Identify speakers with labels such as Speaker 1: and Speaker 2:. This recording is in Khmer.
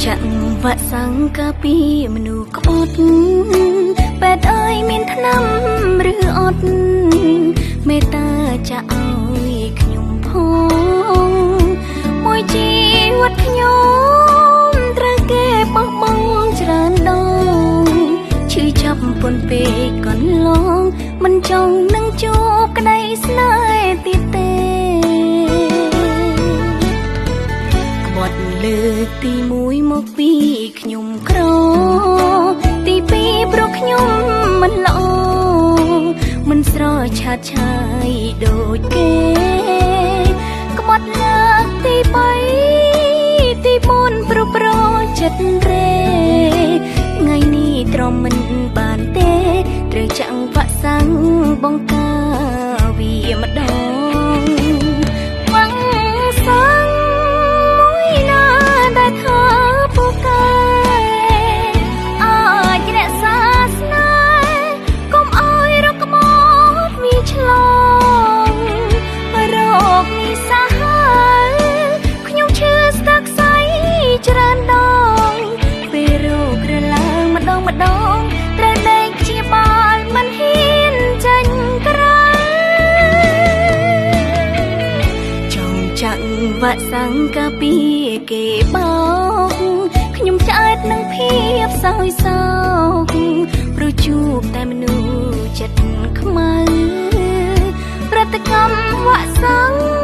Speaker 1: ចាក់វាក់សាំងកាពីមនុស្សក្បត់បែតអើយមានថ្នាំឬអត់មេត្តាចាក់ឲ្យខ្ញុំផងមួយជីវិតខ្ញុំត្រូវគេបោះបង់ច្រើនដងឈឺចាប់ប៉ុនពេកកន្លងមិនចង់នឹងជួបក្តីស្នេហ៍ទៀតទេក្បត់លើកទី1មកពីខ្ញុំក្រទី2ព្រោះខ្ញុំមិនល្អមិនស្រឆាតឆាយដូចគេក្បត់លើកទី3ទី4ព្រោះប្រចិត្តរេថ្ងៃនេះទ្រាំមិនបានទេត្រូវចាំងវាក់សាំងបង្ការវាម្ដងវាក់សាំងមួយណាដែលថាពូកែអាចរក្សាស្នេហ៍កុំឲ្យរកមកវាឆ្លងរោគនេះសាហាវខ្ញុំឈឺស្ទើរខ្សែច្រើនដងពេលរោគរឡើងម្ដងត្រូវដេកព្យាបាលមិនហ៊ានចេញក្រៅចង់ចាក់វាក់សាំងកាពីគេបោកខ្ញុំឆ្អែតនឹងភាពសោយសោកព្រោះជួបតែមនុស្សចិត្តខ្មៅប្រតិកម្មវាក់សាំង